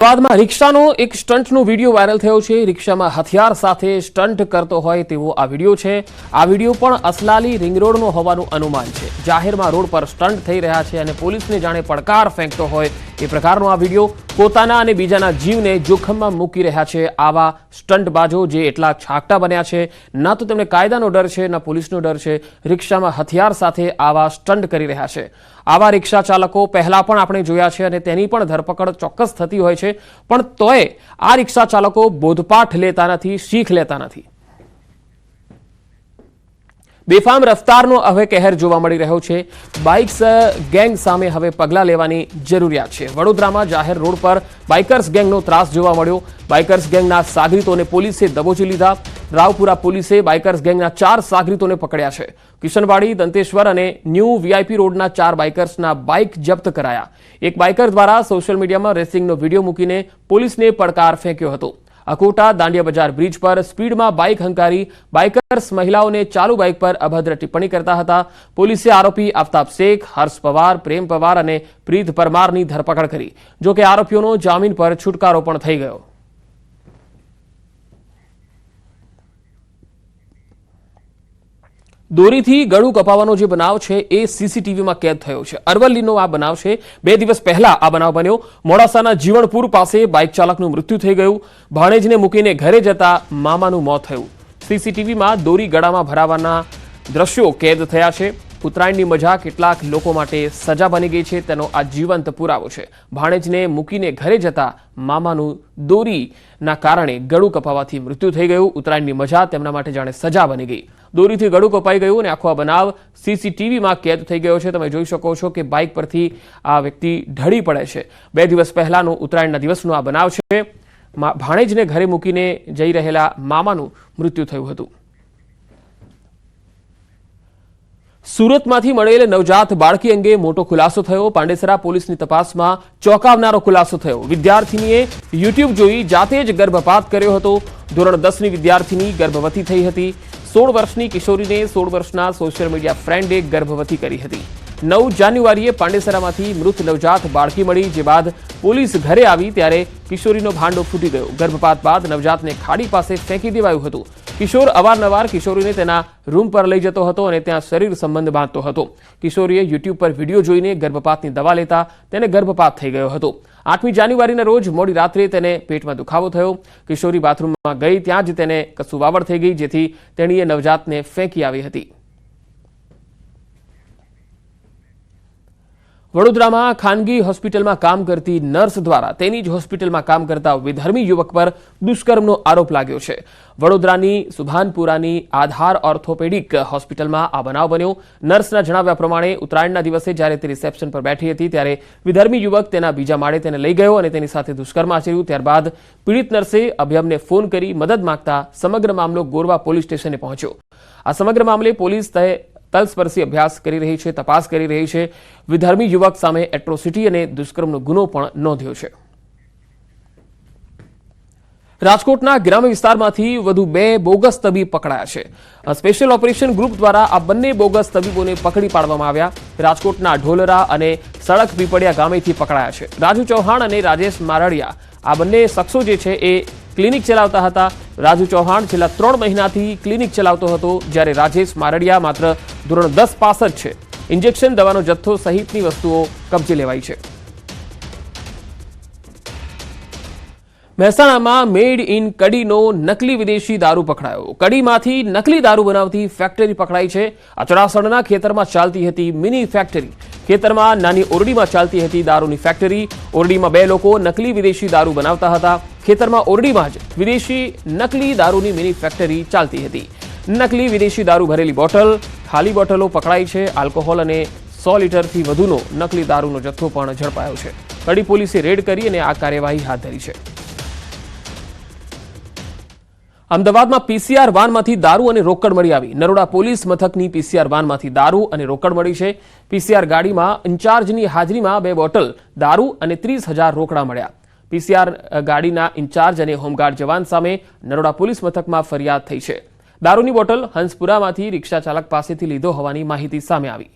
અમદાવાદમાં રિક્ષાનો એક સ્ટન્ટનો video viral થયો છે। રિક્ષામાં હથિયાર સાથે સ્ટન્ટ કરતો હોય તેવો આ વિડીયો છે। આ વિડીયો પણ અસલાલી રિંગ રોડનો હોવાનું અનુમાન છે। જાહેરમાં રોડ પર સ્ટન્ટ થઈ રહ્યા છે અને પોલીસને જાણે પડકાર ફેંકતો હોય એ પ્રકારનો આ વિડીયો પોતાના અને બીજાના જીવને જોખમમાં મૂકી રહ્યા છે। આવા સ્ટન્ટબાજો જે એટલા છાકટા બન્યા છે, ન તો તેમને કાયદાનો ડર છે ન પોલીસનો ડર છે, રિક્ષામાં હથિયાર સાથે આવા સ્ટન્ટ કરી રહ્યા છે। આવા રિક્ષા ચાલકો પહેલા પણ આપણે જોયા છે અને તેની પણ ધરપકડ ચોક્કસ થતી હોય છે, પણ તોય આ રિક્ષા ચાલકો બોધપાઠ લેતા નથી, શીખ લેતા નથી। બેફામ રફતારનો હવે કહેર જોવા મળી રહ્યો છે। બાઇક્સ ગેંગ સામે હવે પગલાં લેવાની જરૂરિયાત છે। વડોદરામાં જાહેર રોડ પર બાઇકર્સ ગેંગનો ત્રાસ જોવા મળ્યો। બાઇકર્સ ગેંગના સાગરીતોને પોલીસે દબોચી લીધા। રાવપુરા પોલીસે બાઇકર્સ ગેંગના 4 સાગરીતોને પકડ્યા છે। કિશનવાડી, દંતેશ્વર અને ન્યૂ વીઆઈપી રોડના 4 બાઇકર્સના બાઇક જપ્ત કરાયા। એક બાઇકર દ્વારા સોશિયલ મીડિયામાં રેસિંગનો વિડીયો મૂકીને પોલીસને પડકાર ફેંક્યો હતો। અકોટા દાંડિયા બજાર બ્રિજ પર સ્પીડમાં બાઇક હંકારી બાઇકર્સ મહિલાઓને ચાલુ બાઇક પર અભદ્ર ટિપ્પણી કરતા હતા। પોલીસે આરોપી આફતાબ શેખ, હર્ષ પવાર, પ્રેમ પવાર અને પ્રીત પરમારની ધરપકડ કરી। જો કે આરોપીઓનો જામીન પર છુટકારો પણ થઈ ગયો। દોરીથી ગળું કપાવવાનો જે બનાવ છે એ સીસીટીવીમાં કેદ થયો છે। અરવલ્લીનો આ બનાવ છે। 2 દિવસ પહેલા આ બનાવ બન્યો। મોડાસાના જીવણપુર પાસે બાઇક ચાલકનું મૃત્યુ થઈ ગયું। ભાણેજને મૂકીને ઘરે જતા મામાનું મોત થયું। સીસીટીવીમાં દોરી ગળામાં ભરાવાના દ્રશ્યો કેદ થયા છે। ઉત્તરાયણની મજા કેટલાક લોકો માટે સજા બની ગઈ છે તેનો આ જીવંત પુરાવો છે। ભાણેજને મૂકીને ઘરે જતા મામાનું દોરીના કારણે ગળું કપાવાથી મૃત્યુ થઈ ગયું। ઉત્તરાયણની મજા તેમના માટે જાણે સજા બની ગઈ। દોરીથી ગળું કપાઈ ગયું અને આખો આ બનાવ સીસીટીવીમાં કેદ થઈ ગયો છે। તમે જોઈ શકો છો કે બાઇક પરથી આ વ્યક્તિ ઢળી પડે છે। 2 દિવસ પહેલાનો ઉત્તરાયણના દિવસનો આ બનાવ છે। ભાણેજને ઘરે મૂકીને જઈ રહેલા મામાનું મૃત્યુ થયું હતું। સુરતમાંથી મળેલ નવજાત બાળકી અંગે મોટો ખુલાસો થયો। પાંડેસરા પોલીસની તપાસમાં ચોંકાવનારો ખુલાસો થયો। વિદ્યાર્થીનીએ યુટ્યુબ જોઈ જાતે જ ગર્ભપાત કર્યો હતો। ધોરણ 10ની વિદ્યાર્થીની ગર્ભવતી થઈ હતી। 16 વર્ષની કિશોરીને 16 વર્ષના સોશિયલ મીડિયા ફ્રેન્ડે ગર્ભવતી કરી હતી। 9 જાન્યુઆરીએ પાંડેસરામાંથી મૃત નવજાત બાળકી મળી, જે બાદ પોલીસ ઘરે આવી ત્યારે કિશોરીનો ભાંડો ફૂટી ગયો। ગર્ભપાત બાદ નવજાતને ખાડી પાસે ફેંકી દેવાયું હતું। કિશોર અવારનવાર કિશોરીને તેના રૂમ પર લઈ જતો હતો અને ત્યાં શરીર સંબંધ બાંધતો હતો। કિશોરીએ યુટ્યુબ પર વિડીયો જોઈને ગર્ભપાતની દવા લેતા તેને ગર્ભપાત થઈ ગયો હતો। 8મી જાન્યુઆરીના રોજ મોડી રાત્રે તેને પેટમાં દુખાવો થયો। કિશોરી બાથરૂમમાં ગઈ ત્યાં જ તેને કસુવાવડ થઈ ગઈ, જેથી તેણીએ નવજાતને ફેંકી આવી હતી। વડોદરામાં ખાનગી હોસ્પિટલમાં કામ કરતી નર્સ દ્વારા તેની જ હોસ્પિટલમાં કામ કરતા વિધર્મી યુવક પર દુષ્કર્મનો આરોપ લાગ્યો છે। વડોદરાની સુભાનપુરાની આધાર ઓર્થોપેડિક હોસ્પિટલમાં આ બનાવ બન્યો। નર્સના જણાવ્યા પ્રમાણે ઉત્તરાયણના દિવસે જ્યારે તે રિસેપ્શન પર બેઠી હતી ત્યારે વિધર્મી યુવક તેના બીજા માળે તેને લઈ ગયો અને તેની સાથે દુષ્કર્મ આચર્યું। ત્યારબાદ પીડિત નર્સે અભયમને ફોન કરી મદદ માંગતા સમગ્ર મામલો ગોરવા પોલીસ સ્ટેશને પહોંચ્યો। આ સમગ્ર મામલે પોલીસ તલસ્પર્શી અભ્યાસ કરી રહી છે, તપાસ કરી રહી છે। વિધર્મી યુવક સામે એટ્રોસિટી અને દુષ્કર્મનો ગુનો પણ નોંધ્યો છે। રાજકોટના ગ્રામ્ય વિસ્તારમાંથી વધુ 2 બોગસ તબીબ પકડાયા છે। સ્પેશિયલ ઓપરેશન ગ્રુપ દ્વારા આ બંને બોગસ તબીબોને પકડી પાડવામાં આવ્યા। રાજકોટના ઢોલરા અને સડક પીપળિયા ગામેથી પકડાયા છે। રાજુ ચૌહાણ અને રાજેશ મારડિયા આ બંને શખ્સો જે છે એ ક્લિનિક ચલાવતા હતા। રાજુ ચૌહાણ છેલ્લા 3 મહિનાથી ક્લિનિક ચલાવતો હતો, જ્યારે રાજેશ મારડિયા માત્ર ધોરણ 10 પાસ જ છે। ઇન્જેક્શન, દવાનો જથ્થો સહિતની વસ્તુઓ કબજે લેવાઈ છે। મહેસાણામાં મેડ ઇન કડીનો નકલી વિદેશી દારૂ પકડાયો। કડીમાંથી નકલી દારૂ બનાવતી ફેક્ટરી પકડાઈ છે। અચડાસણના ખેતરમાં ચાલતી હતી મિની ફેક્ટરી। ખેતરમાં નાની ઓરડીમાં ચાલતી હતી દારૂની ફેક્ટરી। ઓરડીમાં 2 લોકો નકલી વિદેશી દારૂ બનાવતા હતા। ખેતરમાં ઓરડીમાં જ વિદેશી નકલી દારૂની મિની ફેક્ટરી ચાલતી હતી। નકલી વિદેશી દારૂ ભરેલી બોટલ, ખાલી બોટલો પકડાઈ છે। આલ્કોહોલ અને 100 લીટરથી વધુનો નકલી દારૂનો જથ્થો પણ ઝડપાયો છે। કડી પોલીસે રેડ કરી અને આ કાર્યવાહી હાથ ધરી છે। અમદાવાદમાં પીસીઆર વાનમાંથી દારૂ અને રોકડ મળી આવી। નરોડા પોલીસ મથકની પીસીઆર વાનમાંથી દારૂ અને રોકડ મળી છે। પીસીઆર ગાડીમાં ઇન્ચાર્જની હાજરીમાં 2 બોટલ દારૂ અને 30,000 રોકડા મળ્યા। પીસીઆર ગાડીના ઇન્ચાર્જ અને હોમગાર્ડ જવાન સામે નરોડા પોલીસ મથકમાં ફરિયાદ થઈ છે। દારૂની બોટલ હંસપુરામાંથી રિક્ષા ચાલક પાસેથી લીધો હોવાની માહિતી સામે આવી।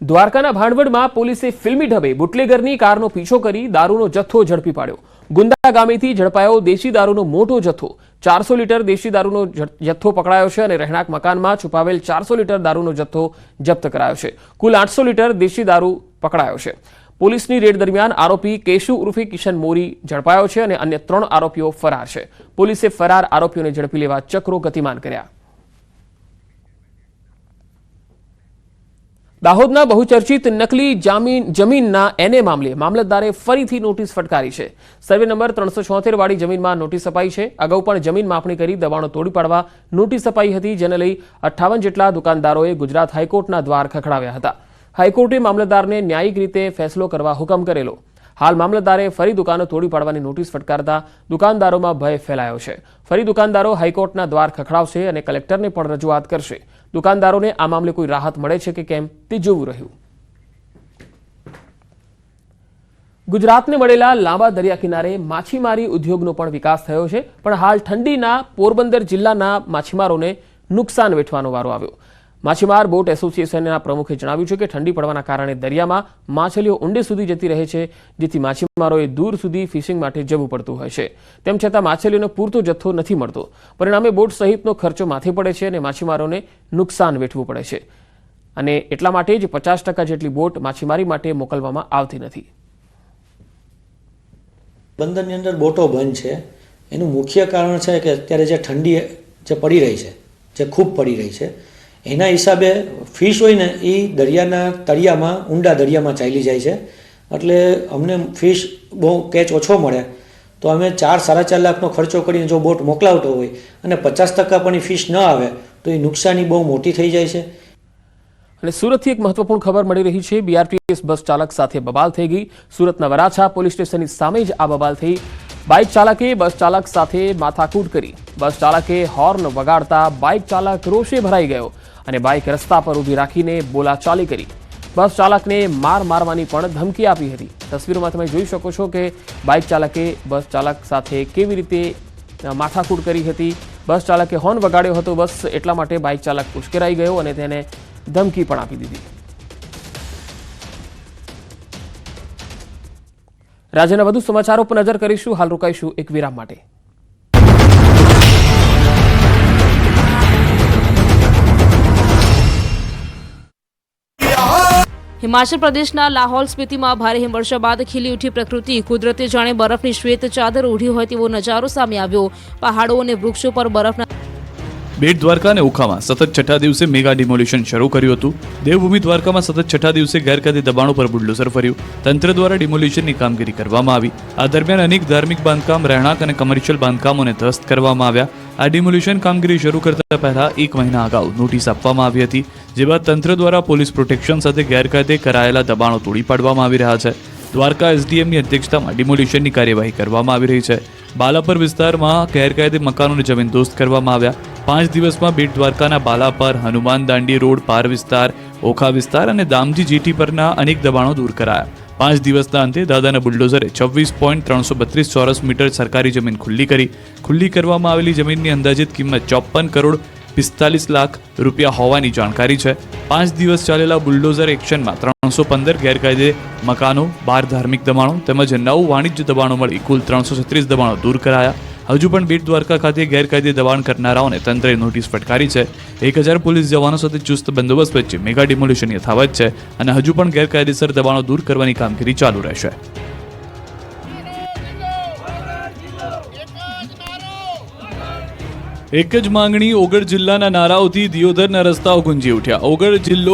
દ્વારકાના ભાંડવડમાં પોલીસે ફિલ્મી ઢબે બુટલેગરની કારનો પીછો કરી દારૂનો જથ્થો ઝડપી પાડ્યો. ગુંદા ગામેથી ઝડપાયો દેશી દારૂનો મોટો જથ્થો. 400 લીટર દેશી દારૂનો જથ્થો પકડાયો છે અને રહેણાંક મકાનમાં છુપાવેલ 400 લીટર દારૂનો જથ્થો જપ્ત કરાયો છે. કુલ 800 લીટર દેશી દારૂ પકડાયો છે. પોલીસની રેડ દરમિયાન આરોપી કેશુ ઉર્ફે કિશન મોરી ઝડપાયો છે અને અન્ય 3 આરોપીઓ ફરાર છે. પોલીસે ફરાર આરોપીઓને ઝડપી લેવા ચક્રો ગતિમાન કર્યા. દાહોદના બહુચર્ચિત નકલી જમીનના એને મામલે મામલતદારે ફરીથી નોટિસ ફટકારી છે. સર્વે નંબર 376 વાળી જમીનમાં નોટિસ અપાઈ છે. અગાઉ પણ જમીન માપણી કરી દબાણો તોડી પાડવા નોટિસ અપાઈ હતી, જેને લઈ 58 જેટલા દુકાનદારોએ ગુજરાત હાઈકોર્ટના દ્વાર ખખડાવ્યા હતા. હાઈકોર્ટે મામલતદારને ન્યાયિક રીતે ફેસલો કરવા હુકમ કરેલો. હાલ મામલતદારે ફરી દુકાનો તોડી પાડવાની નોટિસ ફટકારતા દુકાનદારોમાં ભય ફેલાયો છે. ફરી દુકાનદારો હાઈકોર્ટના દ્વાર ખખડાવશે અને કલેક્ટરને પણ રજૂઆત કરશે. દુકાનદારોને આ મામલે કોઈ રાહત મળે છે કે કેમ તે જોવું રહ્યું. ગુજરાતને મળેલા લાંબા દરિયા કિનારે માછીમારી ઉદ્યોગનો પણ વિકાસ થયો છે, પણ હાલ ઠંડીના પોરબંદર જિલ્લાના માછીમારોને નુકસાન વેઠવાનો વારો આવ્યો. માછીમાર બોટ એસોસિએશનના પ્રમુખે જણાવ્યું છે કે ઠંડી પડવાના કારણે દરિયામાં માછલીઓ ઊંડે સુધી જતી રહે છે, જેથી માછીમારોએ દૂર સુધી ફિશિંગ માટે જવું પડતું હોય છે. તેમ છતાં માછલીઓનો પૂરતો જથ્થો નથી મળતો. પરિણામે બોટ સહિતનો ખર્ચો માથે પડે છે અને માછીમારોને નુકસાન વેઠવું પડે છે. અને એટલા માટે જ 50% જેટલી બોટ માછીમારી માટે મોકલવામાં આવતી નથી. બંદરની અંદર બોટો બંધ છે. એનું મુખ્ય કારણ છે કે અત્યારે જે ઠંડી જે પડી રહી છે, જે ખૂબ પડી રહી છે, એના હિસાબે ફિશ હોય ને એ દરિયાના તળિયામાં ઊંડા દરિયામાં ચાલી જાય છે. એટલે અમને ફિશ બહુ કેચ ઓછો મળે તો અમે 4-4.5 લાખનો ખર્ચો કરીને જો બોટ મોકલાવતો હોય અને 50% પણ એ ફિશ ન આવે તો એ નુકસાની બહુ મોટી થઈ જાય છે. અને સુરતથી એક મહત્વપૂર્ણ ખબર મળી રહી છે. બીઆરટીએસ બસ ચાલક સાથે બબાલ થઈ ગઈ. સુરતના વરાછા પોલીસ સ્ટેશનની સામે જ આ બબાલ થઈ. બાઇક ચાલકે બસ ચાલક સાથે માથાકૂટ કરી. બસ ચાલકે હોર્ન વગાડતા બાઇક ચાલક રોષે ભરાઈ ગયો અને બાઇક રસ્તા પર ઊભી રાખીને બોલાચાલી કરી. બસ ચાલકને મારવાની પણ ધમકી આપી હતી. તસવીરોમાં તમે જોઈ શકો છો કે બાઇક ચાલકે બસ ચાલક સાથે કેવી રીતે માથાકૂટ કરી હતી. બસ ચાલકે હોર્ન વગાડ્યો હતો, બસ એટલા માટે બાઇક ચાલક ઉશ્કેરાઈ ગયો અને તેને ધમકી પણ આપી દીધી. રાજ્યના વધુ સમાચારો પર નજર કરીશું. હાલ રોકાઈશું એક વિરામ માટે. હિમાચલ પ્રદેશના લાહૌલ સ્પીતિમાં ભારે હિમવર્ષા બાદ ખીલી ઉઠી પ્રકૃતિ. કુદરતે જાણે બરફની શ્વેત ચાદર ઓઢી હોય તેવો નજારો સામે આવ્યો. પહાડો અને વૃક્ષો પર બરફના બેટ દ્વારકા અને ઓખામાં સતત 6થા દિવસે મેગા ડિમોલિશન શરૂ કર્યું હતું. દેવભૂમિ દ્વારકામાં સતત 6થા દિવસે ગેરકાયદે દબાણો પર બુલડોઝર ફર્યું. તંત્ર દ્વારા ડિમોલિશનની કામગીરી કરવામાં આવી. આ દરમિયાન અનેક ધાર્મિક બાંધકામ, રહેણાંક અને કમર્શિયલ બાંધકામોને ધ્વસ્ત કરવામાં આવ્યા. આ ડિમોલિશન કામગીરી શરૂ કરતા પહેલા 1 મહિના અગાઉ નોટિસ આપવામાં આવી હતી, જે બાદ તંત્ર દ્વારા પોલીસ પ્રોટેક્શન સાથે ગેરકાયદે કરાયેલા દબાણો તોડી પાડવામાં આવી રહ્યા છે. દ્વારકા એસડીએમની અધ્યક્ષતામાં ડિમોલિશનની કાર્યવાહી કરવામાં આવી રહી છે. બાલાપર વિસ્તારમાં ગેરકાયદે મકાનોને જમીનદોસ્ત કરવામાં આવ્યા. 5 દિવસમાં બેટ દ્વારકાના બાલાપર, હનુમાન દાંડી રોડ, પાર વિસ્તાર, ઓખા વિસ્તાર અને દામજી જેટી પરના અનેક દબાણો દૂર કરાયા. 5 દિવસના અંતે દાદાના બુલડોઝરે 26.332 ચોરસ મીટર સરકારી જમીન ખુલ્લી કરી. ખુલ્લી કરવામાં આવેલી જમીનની અંદાજિત કિંમત 54 કરોડ 45 લાખ રૂપિયા હોવાની જાણકારી છે. 5 દિવસ ચાલેલા બુલડોઝર એક્શનમાં 315 ગેરકાયદે મકાનો, 12 ધાર્મિક દબાણો તેમજ 9 વાણિજ્ય દબાણો મળી કુલ 336 દબાણો દૂર કરાયા. હજુ પણ બેટ દ્વારકા ખાતે ગેરકાયદે દબાણ કરનારાઓને તંત્રે નોટિસ ફટકારી છે. 1000 પોલીસ જવાનો સાથે ચુસ્ત બંદોબસ્ત વચ્ચે મેગા ડિમોલિશન યથાવત છે અને હજુ પણ ગેરકાયદેસર દબાણો દૂર કરવાની કામગીરી ચાલુ રહેશે. એક જ માંગણી, ઓગળ જિલ્લાના નારાઓથી દિયોદરના રસ્તાઓ ગુંજી ઉઠ્યા. ઓગળ જિલ્લો